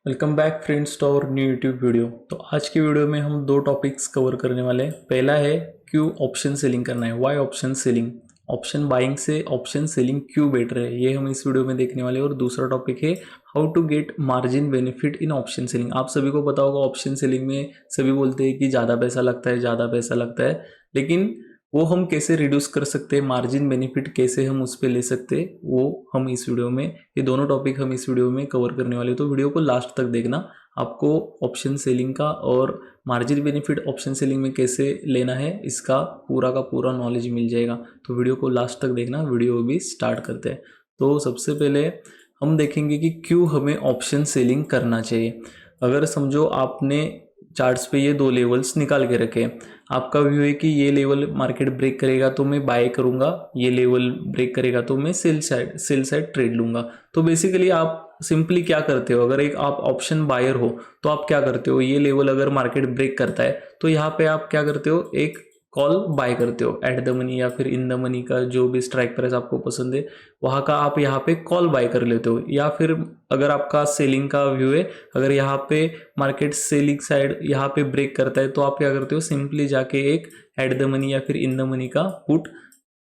Welcome back friends to our new YouTube video. तो आज की वीडियो में हम दो टॉपिक्स कवर करने वाले हैं। पहला है क्यों ऑप्शन सेलिंग करना है, why option selling, option buying से ऑप्शन सेलिंग क्यों बेटर है, ये हम इस वीडियो में देखने वाले हैं। और दूसरा टॉपिक है how to get margin benefit in option selling. आप सभी को पता होगा ऑप्शन सेलिंग में सभी बोलते हैं कि ज़्यादा पैसा लगता है, ज़्यादा पैसा लगता है, लेकिन वो हम कैसे रिड्यूस कर सकते हैं, मार्जिन बेनिफिट कैसे हम उस पर ले सकते हैं, वो हम इस वीडियो में, ये दोनों टॉपिक हम इस वीडियो में कवर करने वाले हैं। तो वीडियो को लास्ट तक देखना, आपको ऑप्शन सेलिंग का और मार्जिन बेनिफिट ऑप्शन सेलिंग में कैसे लेना है इसका का पूरा नॉलेज मिल जाएगा। तो वीडियो को लास्ट तक देखना। वीडियो भी स्टार्ट करते हैं। तो सबसे पहले हम देखेंगे कि क्यों हमें ऑप्शन सेलिंग करना चाहिए। अगर समझो आपने चार्ट्स पे ये दो लेवल्स निकाल के रखे, आपका व्यू है कि ये लेवल मार्केट ब्रेक करेगा तो मैं बाय करूंगा, ये लेवल ब्रेक करेगा तो मैं सेल साइड ट्रेड लूंगा। तो बेसिकली आप सिंपली क्या करते हो, अगर एक आप ऑप्शन बायर हो तो आप क्या करते हो, ये लेवल अगर मार्केट ब्रेक करता है तो यहाँ पे आप क्या करते हो, एक कॉल बाय करते हो एट द मनी या फिर इन द मनी का जो भी स्ट्राइक प्राइस आपको पसंद है वहाँ का आप यहाँ पे कॉल बाय कर लेते हो। या फिर अगर आपका सेलिंग का व्यू है, अगर यहाँ पे मार्केट सेलिंग साइड यहाँ पे ब्रेक करता है तो आप क्या करते हो, सिंपली जाके एक एट द मनी या फिर इन द मनी का पुट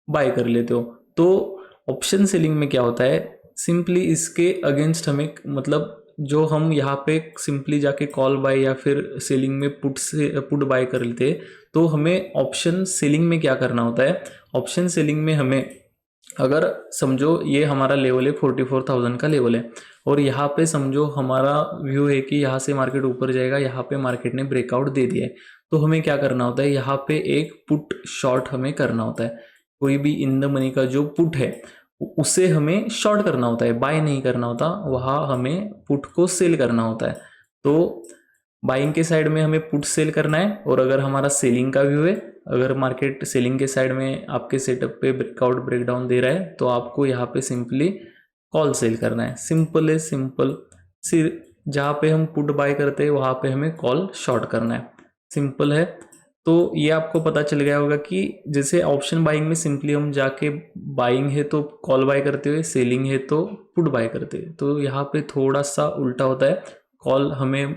बाय कर लेते हो। तो ऑप्शन सेलिंग में क्या होता है, सिंपली इसके अगेंस्ट हमें, मतलब जो हम यहाँ पे सिंपली जाके कॉल बाय या फिर सेलिंग में पुट बाय कर लेते हैं, तो हमें ऑप्शन सेलिंग में क्या करना होता है, ऑप्शन सेलिंग में हमें, अगर समझो ये हमारा लेवल है 44,000 का लेवल है और यहाँ पे समझो हमारा व्यू है कि यहाँ से मार्केट ऊपर जाएगा, यहाँ पे मार्केट ने ब्रेकआउट दे दिया है, तो हमें क्या करना होता है, यहाँ पे एक पुट शॉर्ट हमें करना होता है। कोई भी इन द मनी का जो पुट है उसे हमें शॉर्ट करना होता है, बाय नहीं करना होता, वहाँ हमें पुट को सेल करना होता है। तो बाइंग के साइड में हमें पुट सेल करना है, और अगर हमारा सेलिंग का व्यू है, अगर मार्केट सेलिंग के साइड में आपके सेटअप पे ब्रेकआउट ब्रेकडाउन दे रहा है तो आपको यहाँ पे सिंपली कॉल सेल करना है। सिंपल है, सिंपल। सिर्फ जहाँ पे हम पुट बाय करते हैं वहाँ पे हमें कॉल शॉर्ट करना है, सिंपल है। तो ये आपको पता चल गया होगा कि जैसे ऑप्शन बाइंग में सिंपली हम जाके बाइंग है तो कॉल बाय करते हुए, सेलिंग है तो पुट बाय करते हैं, तो यहाँ पे थोड़ा सा उल्टा होता है। कॉल हमें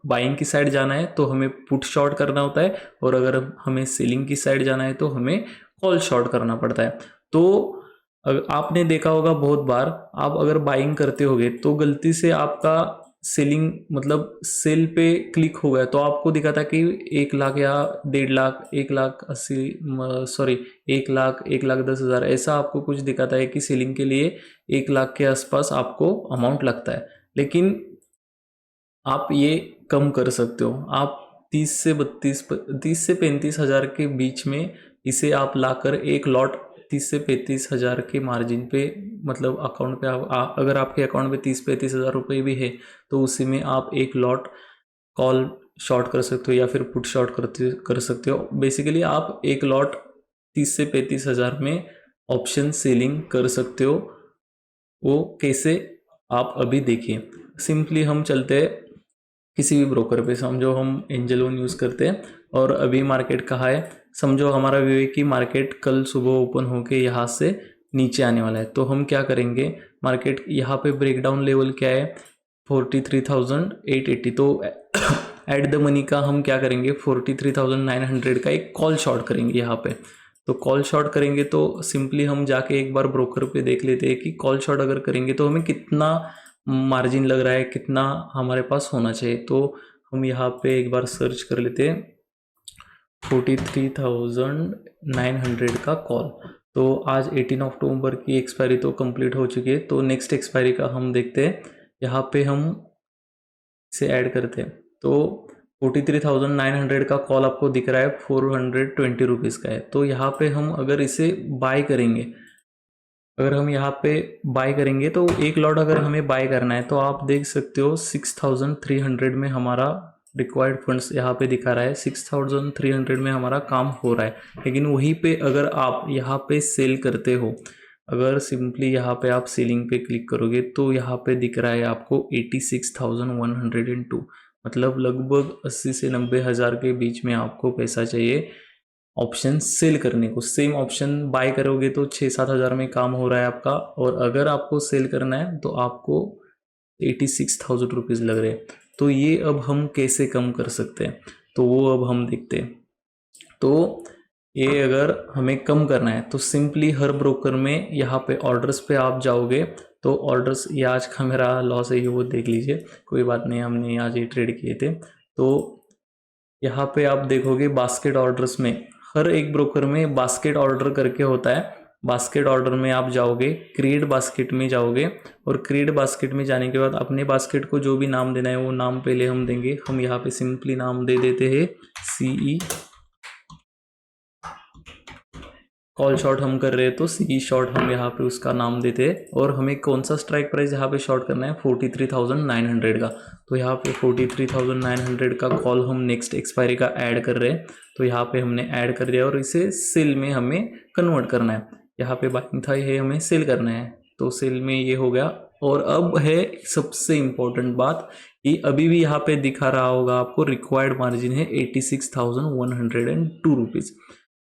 बाइंग की साइड जाना है तो हमें पुट शॉर्ट करना होता है, और अगर हमें सेलिंग की साइड जाना है तो हमें कॉल शॉर्ट करना पड़ता है। तो आपने देखा होगा बहुत बार, आप अगर बाइंग करते होगे तो गलती से आपका सेलिंग मतलब सेल पे क्लिक हो गया तो आपको दिखा था कि 1 लाख या 1.5 लाख, 1,80,000, सॉरी 1 लाख, 1,10,000 ऐसा आपको कुछ दिखाता है कि सेलिंग के लिए 1 लाख के आसपास आपको अमाउंट लगता है। लेकिन आप ये कम कर सकते हो, आप 30 से 35 हज़ार के बीच में इसे आप लाकर एक लॉट 30 से 35 हज़ार के मार्जिन पे, मतलब अकाउंट पे अगर आपके अकाउंट पे 30-35 हज़ार रुपये भी है तो उसी में आप एक लॉट कॉल शॉर्ट कर सकते हो या फिर पुट शॉर्ट कर सकते हो। बेसिकली आप एक लॉट 30 से 35 हज़ार में ऑप्शन सेलिंग कर सकते हो। वो कैसे, आप अभी देखिए। सिंपली हम चलते हैं किसी भी ब्रोकर पे, समझो हम एंजल वन यूज़ करते हैं और अभी मार्केट कहाँ है, समझो हमारा व्यू है कि मार्केट कल सुबह ओपन होके यहाँ से नीचे आने वाला है। तो हम क्या करेंगे, मार्केट यहाँ पे ब्रेकडाउन लेवल क्या है, 43,880, तो एट द मनी का हम क्या करेंगे, 43,900 का एक कॉल शॉर्ट करेंगे यहाँ पे। तो कॉल शॉर्ट करेंगे तो सिंपली हम जाके एक बार ब्रोकर पे देख लेते हैं कि कॉल शॉर्ट अगर करेंगे तो हमें कितना मार्जिन लग रहा है, कितना हमारे पास होना चाहिए। तो हम यहाँ पे एक बार सर्च कर लेते हैं 43,900 का कॉल। तो आज 18 अक्टूबर की एक्सपायरी तो कंप्लीट हो चुकी है, तो नेक्स्ट एक्सपायरी का हम देखते हैं। यहाँ पे हम इसे ऐड करते हैं तो 43,900 का कॉल आपको दिख रहा है, 420 रुपीज़ का है। तो यहाँ पे हम अगर इसे बाय करेंगे, अगर हम यहाँ पे बाय करेंगे तो एक लॉट अगर हमें बाय करना है तो आप देख सकते हो 6,300 में हमारा रिक्वायर्ड फंड्स यहाँ पे दिखा रहा है, 6,300 में हमारा काम हो रहा है। लेकिन वहीं पे अगर आप यहाँ पे सेल करते हो, अगर सिंपली यहाँ पे आप सेलिंग पे क्लिक करोगे तो यहाँ पे दिख रहा है आपको 86,102, मतलब लगभग 80 से 90 हज़ार के बीच में आपको पैसा चाहिए ऑप्शन सेल करने को। सेम ऑप्शन बाय करोगे तो 6-7 हज़ार में काम हो रहा है आपका, और अगर आपको सेल करना है तो आपको 86,000 लग रहे हैं। तो ये अब हम कैसे कम कर सकते हैं, तो वो अब हम देखते हैं। तो ये अगर हमें कम करना है तो सिंपली हर ब्रोकर में यहाँ पे ऑर्डर्स पे आप जाओगे तो ऑर्डर्स, ये आज का मेरा लॉस है ये वो देख लीजिए, कोई बात नहीं, हमने आज ये ट्रेड किए थे। तो यहाँ पे आप देखोगे बास्केट ऑर्डर्स में, हर एक ब्रोकर में बास्केट ऑर्डर करके होता है। बास्केट ऑर्डर में आप जाओगे, क्रिएट बास्केट में जाओगे, और क्रिएट बास्केट में जाने के बाद अपने बास्केट को जो भी नाम देना है वो नाम पहले हम देंगे। हम यहाँ पे सिंपली नाम दे देते हैं CE, कॉल शॉर्ट हम कर रहे हैं तो CE शॉर्ट हम यहाँ पे उसका नाम देते हैं। और हमें कौन सा स्ट्राइक प्राइस यहाँ पे शॉर्ट करना है, 43,900 का। तो यहाँ पे 43,900 का कॉल हम नेक्स्ट एक्सपायरी का ऐड कर रहे हैं। तो यहाँ पे हमने ऐड कर दिया और इसे सेल में हमें कन्वर्ट करना है। यहाँ पे बाइंग था, ये हमें सेल करना है, तो सेल में ये हो गया। और अब है सबसे इम्पोर्टेंट बात कि अभी भी यहाँ पे दिखा रहा होगा आपको रिक्वायर्ड मार्जिन है 86,102 रुपीज़।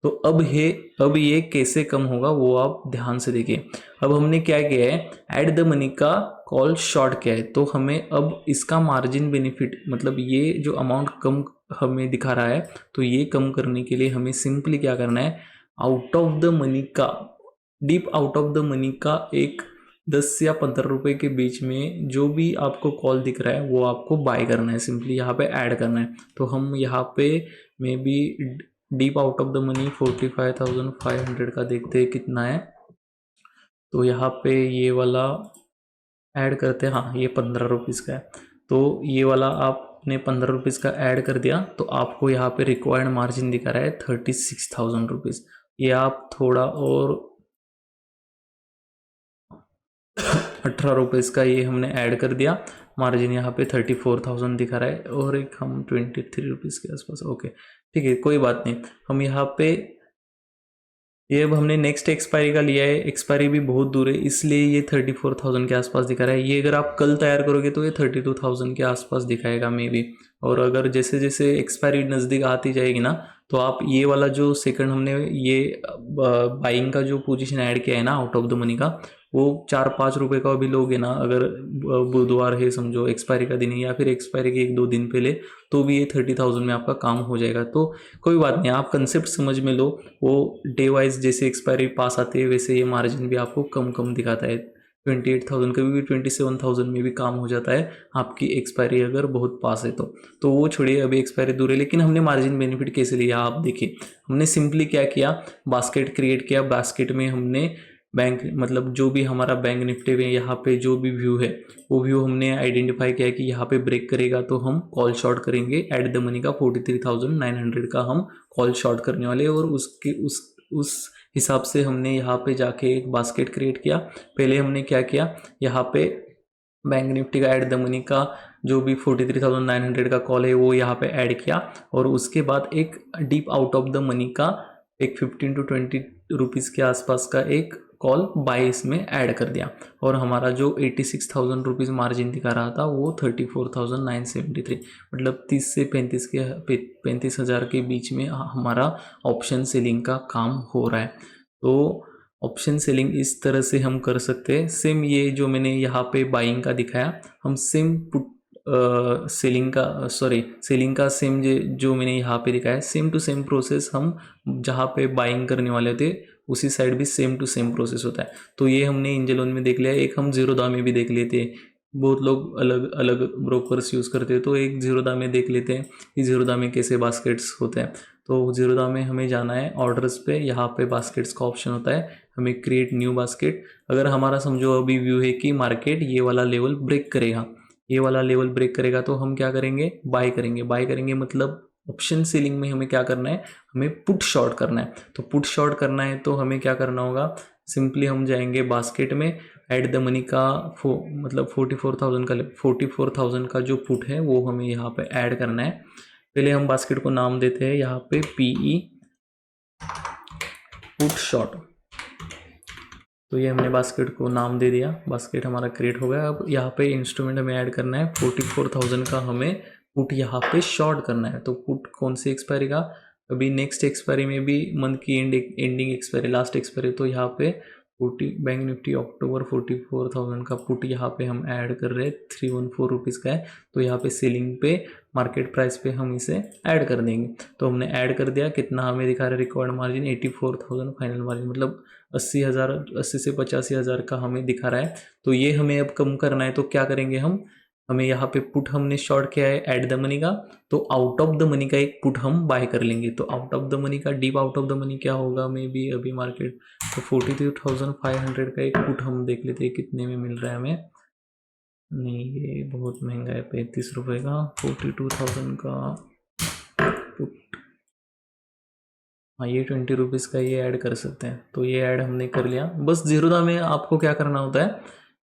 तो अब ये कैसे कम होगा वो आप ध्यान से देखिए। अब हमने क्या किया है, ऐड द मनी का कॉल शॉर्ट किया है, तो हमें अब इसका मार्जिन बेनिफिट, मतलब ये जो अमाउंट कम हमें दिखा रहा है, तो ये कम करने के लिए हमें सिंपली क्या करना है, आउट ऑफ द मनी का, deep out of the money का एक 10 या 15 रुपए के बीच में जो भी आपको कॉल दिख रहा है वो आपको बाय करना है, सिंपली यहाँ पे ऐड करना है। तो हम यहाँ पे may be deep out of the money 45,500 का देखते हैं कितना है। तो यहाँ पे ये वाला ऐड करते हैं, हाँ ये 15 रुपीज़ का है। तो ये वाला आपने 15 रुपीज़ का ऐड कर दिया, तो आपको यहाँ पे रिक्वायर्ड मार्जिन दिखा रहा है 36,000 रुपीज़। ये आप थोड़ा और 18 रुपीज़ का ये हमने ऐड कर दिया, मार्जिन यहाँ पे 34,000 दिखा रहा है, और एक हम 23 रुपीज़ के आसपास, ओके ठीक है कोई बात नहीं। हम यहाँ पे ये अब हमने नेक्स्ट एक्सपायरी का लिया है, एक्सपायरी भी बहुत दूर है इसलिए ये 34,000 के आसपास दिखा रहा है। ये अगर आप कल तैयार करोगे तो ये 32,000 के आसपास दिखाएगा मे बी। और अगर जैसे जैसे एक्सपायरी नज़दीक आती जाएगी ना, तो आप ये वाला जो सेकंड हमने ये बाइंग का जो पोजीशन ऐड किया है ना आउट ऑफ द मनी का, वो 4-5 रुपये का भी लोगे ना, अगर बुधवार है समझो एक्सपायरी का दिन है, या फिर एक्सपायरी के 1-2 दिन पहले, तो भी ये 30,000 में आपका काम हो जाएगा। तो कोई बात नहीं, आप कंसेप्ट समझ में लो, वो डे वाइज जैसे एक्सपायरी पास आती है वैसे ये मार्जिन भी आपको कम कम दिखाता है। 28,000 कभी भी 27,000 में भी काम हो जाता है आपकी एक्सपायरी अगर बहुत पास है तो वो छोड़िए, अभी एक्सपायरी दूर है। लेकिन हमने मार्जिन बेनिफिट कैसे लिया आप देखिए, हमने सिंपली क्या किया, बास्केट क्रिएट किया, बास्केट में हमने बैंक, मतलब जो भी हमारा बैंक निफ्टी में यहाँ पे जो भी व्यू है वो व्यू हमने आइडेंटिफाई किया कि यहाँ पे ब्रेक करेगा तो हम कॉल शॉर्ट करेंगे। एट द मनी का 43,900 का हम कॉल शॉर्ट करने वाले, और उसके उस हिसाब से हमने यहाँ पे जाके एक बास्केट क्रिएट किया। पहले हमने क्या किया, यहाँ पे बैंक निफ्टी का एट द मनी का जो भी 43,900 का कॉल है वो यहाँ पे ऐड किया, और उसके बाद एक deep out of the money का एक 15 to 20 रुपीज़ के आसपास का एक कॉल बाय इसमें ऐड कर दिया, और हमारा जो 86,000 रुपीज़ मार्जिन दिखा रहा था वो 34,973, मतलब 30 से 35,000 के बीच में हमारा ऑप्शन सेलिंग का काम हो रहा है। तो ऑप्शन सेलिंग इस तरह से हम कर सकते हैं। सेम ये जो मैंने यहाँ पे बाइंग का दिखाया, हम सेम पुट सेलिंग का सेम जो मैंने यहाँ पे दिखाया, सेम टू सेम प्रोसेस हम जहाँ पे बाइंग करने वाले थे उसी साइड भी सेम टू सेम प्रोसेस होता है। तो ये हमने एंजल में देख लिया, एक हम जीरोधा में भी देख लेते हैं। बहुत लोग अलग अलग ब्रोकर्स यूज़ करते हैं, तो एक जीरोधा में देख लेते हैं कि जीरोधा में कैसे बास्केट्स होते हैं। तो जीरोधा में हमें जाना है ऑर्डर्स पे, यहाँ पे बास्केट्स का ऑप्शन होता है, हमें क्रिएट न्यू बास्केट। अगर हमारा समझो अभी व्यू है कि मार्केट ये वाला लेवल ब्रेक करेगा, ये वाला लेवल ब्रेक करेगा, तो हम क्या करेंगे, बाय करेंगे मतलब ऑप्शन सेलिंग में हमें क्या करना है, हमें पुट शॉर्ट करना है। तो पुट शॉर्ट करना है तो हमें क्या करना होगा, सिंपली हम जाएंगे बास्केट में, एट द मनी का मतलब 44,000 का जो पुट है वो हमें यहाँ पे ऐड करना है। पहले हम बास्केट को नाम देते हैं यहाँ पे PE पुट शॉर्ट। तो ये हमने बास्केट को नाम दे दिया, बास्केट हमारा क्रिएट हो गया। अब यहाँ पे इंस्ट्रूमेंट हमें ऐड करना है, 44,000 का हमें पुट यहाँ पे शॉर्ट करना है। तो पुट कौन सी एक्सपायरी का, अभी नेक्स्ट एक्सपायरी में भी मंथ की एंडिंग एक्सपायरी, लास्ट एक्सपायरी, तो यहाँ पे बैंक निफ्टी अक्टूबर 44,000 का पुट यहाँ पे हम ऐड कर रहे हैं, 314 रुपीज़ का है। तो यहाँ पे सेलिंग पे मार्केट प्राइस पे हम इसे ऐड कर देंगे। तो हमने ऐड कर दिया, कितना हमें दिखा रहा है रिकॉर्ड मार्जिन 84,000 फाइनल मार्जिन, मतलब 80,000, 80 से 85,000 का हमें दिखा रहा है। तो ये हमें अब कम करना है, तो क्या करेंगे हम, हमें यहाँ पे पुट हमने शॉर्ट किया है एट द मनी का, तो आउट ऑफ द मनी का एक पुट हम बाय कर लेंगे। तो आउट ऑफ द मनी का, deep out of the money क्या होगा, मे बी अभी मार्केट, तो 42,500 का एक पुट हम देख लेते हैं कितने में मिल रहा है हमें। नहीं, ये बहुत महंगा है, 35 रुपये का 42,000 का पुट। हाँ, ये 20 रुपीज़ का ये ऐड कर सकते हैं। तो ये ऐड हमने कर लिया। बस जीरोधा में आपको क्या करना होता है,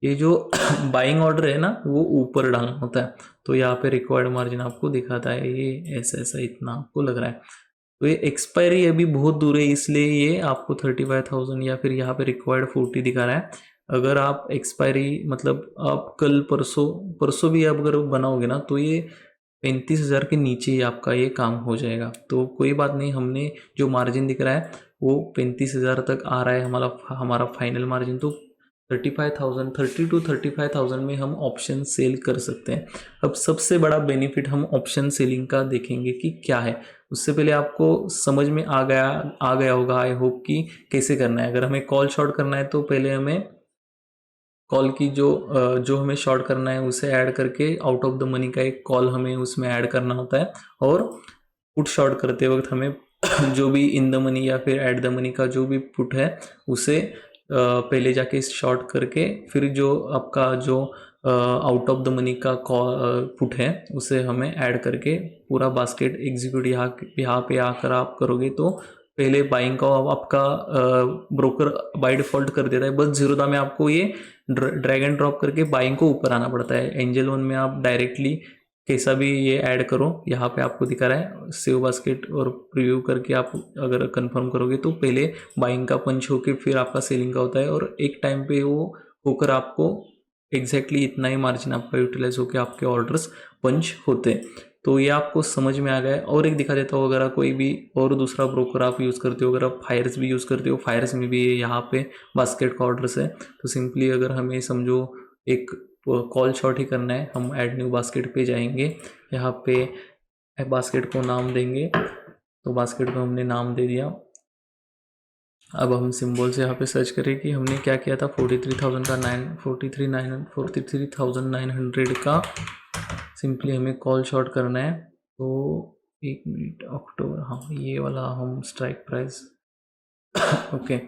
ये जो बाइंग ऑर्डर है ना वो ऊपर डालना होता है। तो यहाँ पे रिक्वायर्ड मार्जिन आपको दिखाता है, ये ऐसा ऐसा इतना आपको लग रहा है। तो ये एक्सपायरी अभी बहुत दूर है, इसलिए ये आपको 35,000 या फिर यहाँ पे रिक्वायर्ड 40 दिखा रहा है। अगर आप एक्सपायरी मतलब आप कल परसों परसों भी आप अगर बनाओगे ना, तो ये 35,000 के नीचे ही आपका ये काम हो जाएगा। तो कोई बात नहीं, हमने जो मार्जिन दिख रहा है वो 35,000 तक आ रहा है हमारा फाइनल मार्जिन। तो 35,000, 30 टू 35,000 में हम ऑप्शन सेल कर सकते हैं। अब सबसे बड़ा बेनिफिट हम ऑप्शन सेलिंग का देखेंगे कि क्या है। उससे पहले आपको समझ में आ गया होगा, आई होप, कि कैसे करना है। अगर हमें कॉल शॉर्ट करना है तो पहले हमें कॉल की जो हमें शॉर्ट करना है उसे ऐड करके आउट ऑफ द मनी का एक कॉल हमें उसमें ऐड करना होता है। और पुट शॉर्ट करते वक्त हमें जो भी इन द मनी या फिर एट द मनी का जो भी पुट है उसे पहले जाके शॉर्ट करके फिर जो आपका जो आउट ऑफ द मनी का पुट है उसे हमें ऐड करके पूरा बास्केट एग्जीक्यूट यहाँ पे आकर आप करोगे। तो पहले बाइंग का आपका ब्रोकर बाय डिफ़ॉल्ट कर देता है। बस जीरोधा में आपको ये ड्रैग एंड ड्रॉप करके बाइंग को ऊपर आना पड़ता है। एंजल वन में आप डायरेक्टली कैसा भी ये ऐड करो, यहाँ पे आपको दिखा रहा है सेव बास्केट और प्रीव्यू करके आप अगर कंफर्म करोगे तो पहले बाइंग का पंच होके फिर आपका सेलिंग का होता है, और एक टाइम पे वो होकर आपको एग्जैक्टली इतना ही मार्जिन आपका यूटिलाइज होकर आपके ऑर्डर्स पंच होते हैं। तो ये आपको समझ में आ गया है। और एक दिखा देता हूँ, अगर आप कोई भी और दूसरा ब्रोकर आप यूज़ करते हो, अगर आप फायर्स भी यूज़ करते हो, फायर्स में भी यहाँ पे बास्केट का ऑर्डर्स है। तो सिंपली अगर हमें समझो एक कॉल शॉर्ट ही करना है, हम ऐड न्यू बास्केट पे जाएंगे, यहाँ पे बास्केट को नाम देंगे। तो बास्केट को हमने नाम दे दिया। अब हम सिंबल से यहाँ पे सर्च करें कि हमने क्या किया था, 43,900 का सिंपली हमें कॉल शॉर्ट करना है। तो 1 मिनट, अक्टूबर, हाँ ये वाला हम स्ट्राइक प्राइस ओके,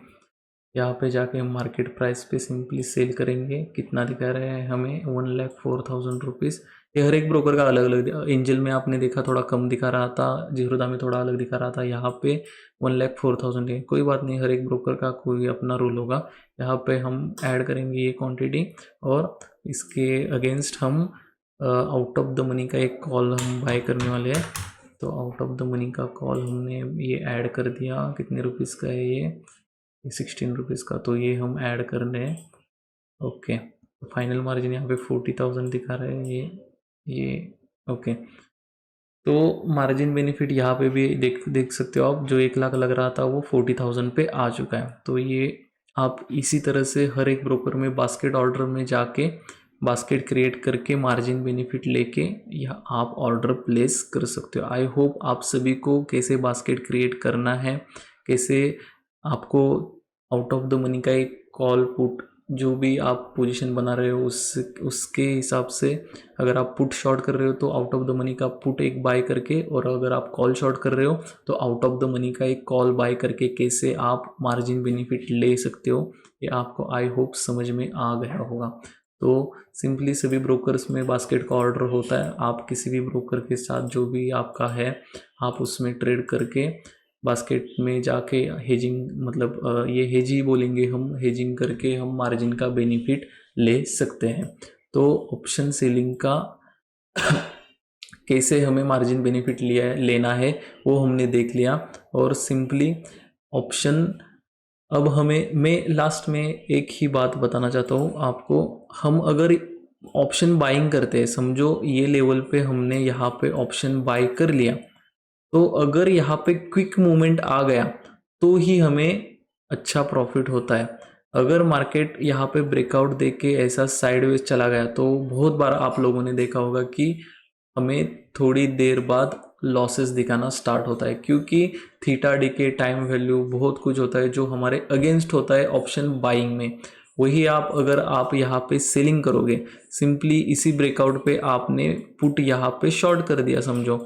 यहाँ पे जाके हम मार्केट प्राइस पे सिंपली सेल करेंगे। कितना दिखा रहे हैं हमें, 1,04,000 रुपीज़। ये हर एक ब्रोकर का अलग अलग, एंजल में आपने देखा थोड़ा कम दिखा रहा था, जीरोधा में थोड़ा अलग दिखा रहा था, यहाँ पे 1,04,000 है। कोई बात नहीं, हर एक ब्रोकर का कोई अपना रूल होगा। यहाँ पे हम ऐड करेंगे ये क्वांटिटी, और इसके अगेंस्ट हम आउट ऑफ द मनी का एक कॉल हम बाय करने वाले हैं। तो आउट ऑफ द मनी का कॉल हमने ये ऐड कर दिया। कितने रुपीज़ का है ये, 16 रुपीज़ का। तो ये हम ऐड कर रहे हैं। ओके, फाइनल मार्जिन यहाँ पे 40,000 दिखा रहा है ये ओके। तो मार्जिन बेनिफिट यहाँ पे भी देख सकते हो आप, जो 1 लाख लग रहा था वो 40,000 पे आ चुका है। तो ये आप इसी तरह से हर एक ब्रोकर में बास्केट ऑर्डर में जाके बास्केट क्रिएट करके मार्जिन बेनिफिट लेके या आप ऑर्डर प्लेस कर सकते हो। आई होप आप सभी को कैसे बास्केट क्रिएट करना है, कैसे आपको आउट ऑफ द मनी का एक कॉल पुट जो भी आप पोजीशन बना रहे हो उसके हिसाब से, अगर आप पुट शॉर्ट कर रहे हो तो आउट ऑफ द मनी का पुट एक बाय करके, और अगर आप कॉल शॉर्ट कर रहे हो तो आउट ऑफ द मनी का एक कॉल बाय करके कैसे आप मार्जिन बेनिफिट ले सकते हो, ये आपको आई होप समझ में आ गया होगा। तो सिंपली सभी ब्रोकर्स में बास्केट का ऑर्डर होता है। आप किसी भी ब्रोकर के साथ जो भी आपका है आप उसमें ट्रेड करके बास्केट में जाके हेजिंग, मतलब ये हेज ही बोलेंगे हम, हेजिंग करके हम मार्जिन का बेनिफिट ले सकते हैं। तो ऑप्शन सेलिंग का कैसे हमें मार्जिन बेनिफिट लेना है वो हमने देख लिया। और सिंपली ऑप्शन, अब मैं लास्ट में एक ही बात बताना चाहता हूँ आपको। हम अगर ऑप्शन बाइंग करते हैं, समझो ये लेवल पे हमने यहाँ पे ऑप्शन बाय कर लिया, तो अगर यहाँ पे क्विक मूवमेंट आ गया तो ही हमें अच्छा प्रॉफिट होता है। अगर मार्केट यहाँ पे ब्रेकआउट दे के ऐसा साइडवेज चला गया तो बहुत बार आप लोगों ने देखा होगा कि हमें थोड़ी देर बाद लॉसेस दिखाना स्टार्ट होता है, क्योंकि थीटा डी के टाइम वैल्यू बहुत कुछ होता है जो हमारे अगेंस्ट होता है ऑप्शन बाइंग में। वही आप अगर आप यहाँ पे सेलिंग करोगे, सिंपली इसी ब्रेकआउट पे आपने पुट यहाँ पे शॉर्ट कर दिया समझो,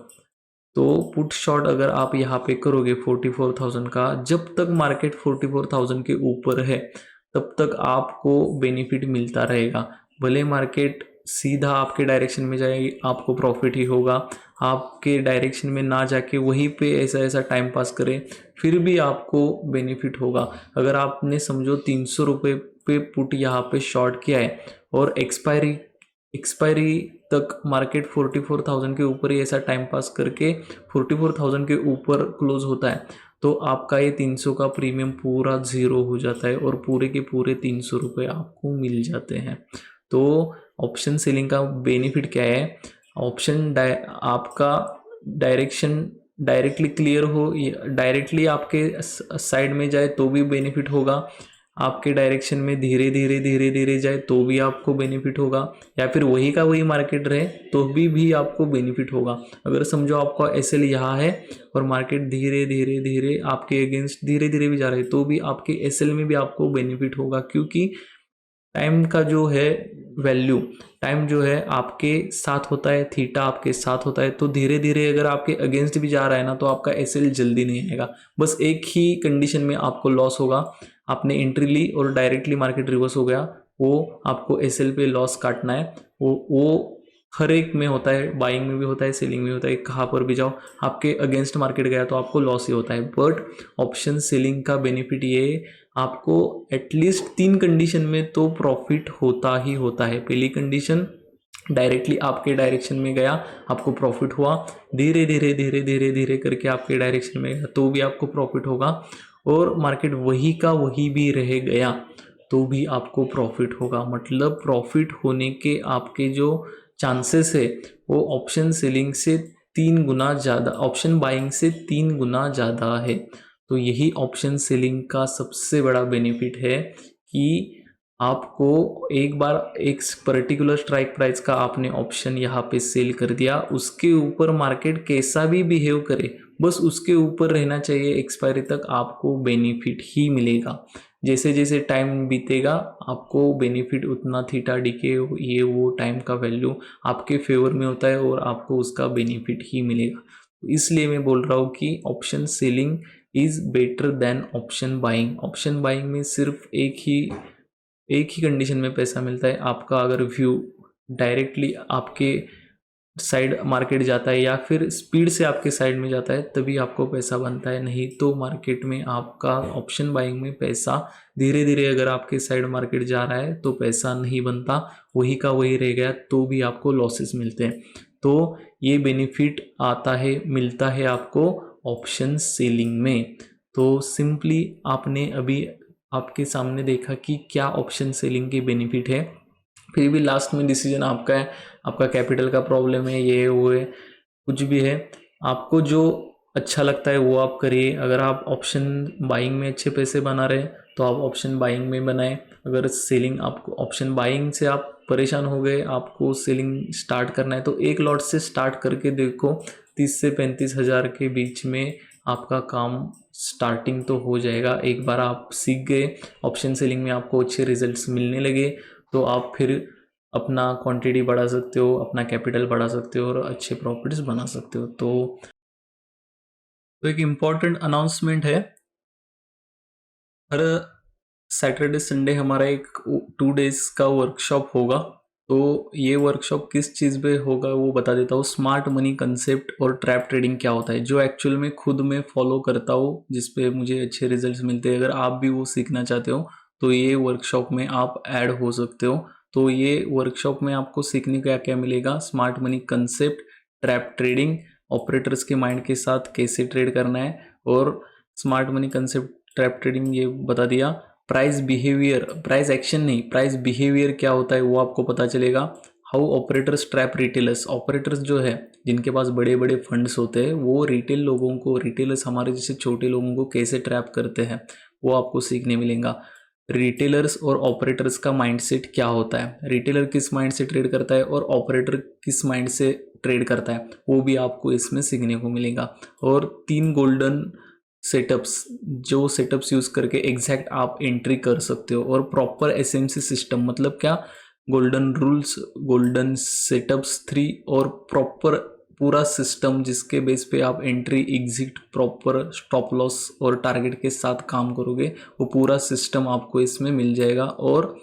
तो पुट शॉर्ट अगर आप यहाँ पे करोगे 44,000 का, जब तक मार्केट 44,000 के ऊपर है तब तक आपको बेनिफिट मिलता रहेगा। भले मार्केट सीधा आपके डायरेक्शन में जाएगी, आपको प्रॉफिट ही होगा। आपके डायरेक्शन में ना जाके वहीं पे ऐसा ऐसा टाइम पास करे, फिर भी आपको बेनिफिट होगा। अगर आपने समझो 300 रुपये पे पुट यहाँ पे शॉर्ट किया है और एक्सपायरी तक मार्केट 44,000 के ऊपर ही ऐसा टाइम पास करके 44,000 के ऊपर क्लोज होता है, तो आपका ये 300 का प्रीमियम पूरा ज़ीरो हो जाता है और पूरे के पूरे 300 रुपये आपको मिल जाते हैं। तो ऑप्शन सेलिंग का बेनिफिट क्या है? आपका डायरेक्शन डायरेक्टली क्लियर हो, डायरेक्टली आपके साइड में जाए तो भी बेनिफिट होगा, आपके डायरेक्शन में धीरे धीरे धीरे धीरे जाए तो भी आपको बेनिफिट होगा, या फिर वही का वही मार्केट रहे तो भी आपको बेनिफिट होगा। अगर समझो आपका एसएल यहाँ है और मार्केट धीरे धीरे धीरे आपके अगेंस्ट धीरे धीरे भी जा रहे हैं तो भी आपके एसएल में भी आपको बेनिफिट होगा, क्योंकि टाइम का जो है वैल्यू, टाइम जो है आपके साथ होता है, थीटा आपके साथ होता है, तो धीरे धीरे अगर आपके अगेंस्ट भी जा रहा है ना तो आपका एसएल जल्दी नहीं आएगा। बस एक ही कंडीशन में आपको लॉस होगा, आपने एंट्री ली और डायरेक्टली मार्केट रिवर्स हो गया, वो आपको एसएल पे लॉस काटना है। वो हर एक में होता है, बाइंग में भी होता है, सेलिंग में होता है, कहाँ पर भी जाओ आपके अगेंस्ट मार्केट गया तो आपको लॉस ही होता है। बट ऑप्शन सेलिंग का बेनिफिट ये, आपको एटलीस्ट 3 कंडीशन में तो प्रॉफिट होता ही होता है। पहली कंडीशन, डायरेक्टली आपके डायरेक्शन में गया आपको प्रॉफिट हुआ, धीरे धीरे धीरे धीरे धीरे करके आपके डायरेक्शन में गया तो भी आपको प्रॉफिट होगा, और मार्केट वही का वही भी रह गया तो भी आपको प्रॉफिट होगा। मतलब प्रॉफिट होने के आपके जो चांसेस है वो ऑप्शन सेलिंग से 3 गुना ज़्यादा, ऑप्शन बाइंग से 3 गुना ज़्यादा है। तो यही ऑप्शन सेलिंग का सबसे बड़ा बेनिफिट है कि आपको एक बार एक पर्टिकुलर स्ट्राइक प्राइस का आपने ऑप्शन यहाँ पे सेल कर दिया, उसके ऊपर मार्केट कैसा भी बिहेव करे बस उसके ऊपर रहना चाहिए, एक्सपायरी तक आपको बेनिफिट ही मिलेगा। जैसे जैसे टाइम बीतेगा आपको बेनिफिट उतना थीटा डी के ये वो टाइम का वैल्यू आपके फेवर में होता है और आपको उसका बेनिफिट ही मिलेगा। तो इसलिए मैं बोल रहा हूँ कि option selling is better than option buying. Option buying में सिर्फ एक ही कंडीशन में पैसा मिलता है, आपका अगर व्यू डायरेक्टली आपके साइड मार्केट जाता है या फिर स्पीड से आपके साइड में जाता है तभी आपको पैसा बनता है, नहीं तो मार्केट में आपका ऑप्शन बाइंग में पैसा धीरे धीरे अगर आपके साइड मार्केट जा रहा है तो पैसा नहीं बनता, वही का वही रह गया तो भी आपको लॉसेस मिलते हैं। तो ये बेनिफिट आता है, मिलता है आपको ऑप्शन सेलिंग में। तो सिंपली आपने अभी आपके सामने देखा कि क्या ऑप्शन सेलिंग के बेनिफिट है, फिर भी लास्ट में डिसीजन आपका है, आपका कैपिटल का प्रॉब्लम है, ये वो है, कुछ भी है, आपको जो अच्छा लगता है वो आप करिए। अगर आप ऑप्शन बाइंग में अच्छे पैसे बना रहे हैं तो आप ऑप्शन बाइंग में बनाएं। अगर सेलिंग, आपको ऑप्शन बाइंग से आप परेशान हो गए, आपको सेलिंग स्टार्ट करना है तो एक लॉट से स्टार्ट करके देखो, 30 से 35 हज़ार के बीच में आपका काम स्टार्टिंग तो हो जाएगा। एक बार आप सीख गए ऑप्शन सेलिंग में, आपको अच्छे रिजल्ट्स मिलने लगे तो आप फिर अपना क्वांटिटी बढ़ा सकते हो, अपना कैपिटल बढ़ा सकते हो और अच्छे प्रॉफिट्स बना सकते हो। तो एक इम्पॉर्टेंट अनाउंसमेंट है, हर सैटरडे संडे हमारा एक 2 डेज का वर्कशॉप होगा। तो ये वर्कशॉप किस चीज़ पे होगा वो बता देता हूँ। स्मार्ट मनी कंसेप्ट और ट्रैप ट्रेडिंग क्या होता है, जो एक्चुअल में खुद मैं फॉलो करता हूँ, जिस पे मुझे अच्छे रिजल्ट्स मिलते हैं। अगर आप भी वो सीखना चाहते हो तो ये वर्कशॉप में आप ऐड हो सकते हो। तो ये वर्कशॉप में आपको सीखने का क्या मिलेगा, smart money concept, trap trading, operators के माइंड के साथ कैसे ट्रेड करना है, और smart money concept, trap trading ये बता दिया। प्राइस बिहेवियर, प्राइस एक्शन नहीं, प्राइस बिहेवियर क्या होता है वो आपको पता चलेगा। How operators trap retailers, operators जो है जिनके पास बड़े बड़े फंड्स होते हैं वो रिटेल लोगों को, रिटेलर्स हमारे जैसे छोटे लोगों को कैसे ट्रैप करते हैं वो आपको सीखने मिलेगा। रिटेलर्स और ऑपरेटर्स का माइंडसेट क्या होता है, रिटेलर किस माइंड से ट्रेड करता है और ऑपरेटर किस माइंड से ट्रेड करता है, वो भी आपको इसमें सीखने को मिलेगा। और 3 गोल्डन सेटअप्स, जो सेटअप्स यूज़ करके एग्जैक्ट आप एंट्री कर सकते हो, और प्रॉपर एसएमसी सिस्टम मतलब क्या, गोल्डन रूल्स, गोल्डन सेटअप्स 3 और प्रॉपर पूरा सिस्टम जिसके बेस पे आप entry exit proper stop loss और टारगेट के साथ काम करोगे, वो पूरा सिस्टम आपको इसमें मिल जाएगा। और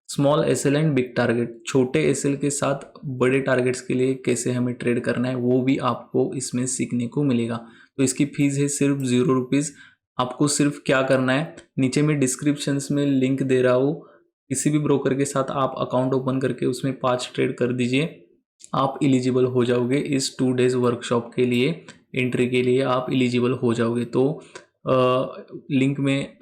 small SL and big target, छोटे एसएल के साथ बड़े टारगेट्स के लिए कैसे हमें ट्रेड करना है, वो भी आपको इसमें सीखने को मिलेगा। तो इसकी फीस है सिर्फ 0 रुपीज़। आपको सिर्फ क्या करना है, नीचे में डिस्क्रिप्शंस में लिंक दे रहा हूँ, किसी भी ब्रोकर के साथ आप अकाउंट ओपन करके उसमें 5 ट्रेड कर दीजिए, आप एलिजिबल हो जाओगे इस 2 डेज वर्कशॉप के लिए, एंट्री के लिए आप एलिजिबल हो जाओगे। तो लिंक में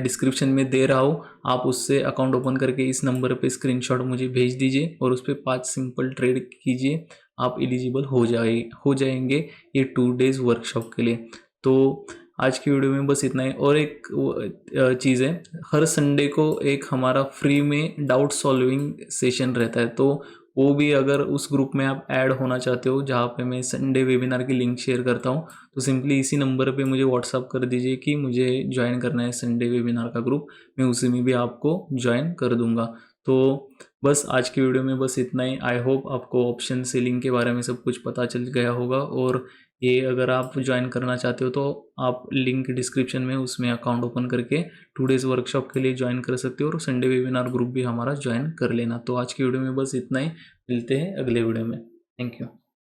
डिस्क्रिप्शन में दे रहा हूँ, आप उससे अकाउंट ओपन करके इस नंबर पे स्क्रीनशॉट मुझे भेज दीजिए और उस पर 5 सिंपल ट्रेड कीजिए, आप एलिजिबल हो जाएंगे ये 2 डेज वर्कशॉप के लिए। तो आज की वीडियो में बस इतना ही। और एक चीज़ है, हर संडे को एक हमारा फ्री में डाउट सॉल्विंग सेशन रहता है, तो वो भी अगर उस ग्रुप में आप ऐड होना चाहते हो जहाँ पे मैं संडे वेबिनार की लिंक शेयर करता हूँ, तो सिंपली इसी नंबर पे मुझे व्हाट्सअप कर दीजिए कि मुझे ज्वाइन करना है संडे वेबिनार का ग्रुप, मैं उसी में भी आपको ज्वाइन कर दूंगा। तो बस आज की वीडियो में बस इतना ही। आई होप आपको ऑप्शन सेलिंग के बारे में सब कुछ पता चल गया होगा, और ये अगर आप ज्वाइन करना चाहते हो तो आप लिंक डिस्क्रिप्शन में उसमें अकाउंट ओपन करके 2 डेज़ वर्कशॉप के लिए ज्वाइन कर सकते हो, और संडे वेबिनार ग्रुप भी हमारा ज्वाइन कर लेना। तो आज की वीडियो में बस इतना ही, मिलते हैं अगले वीडियो में। Thank you.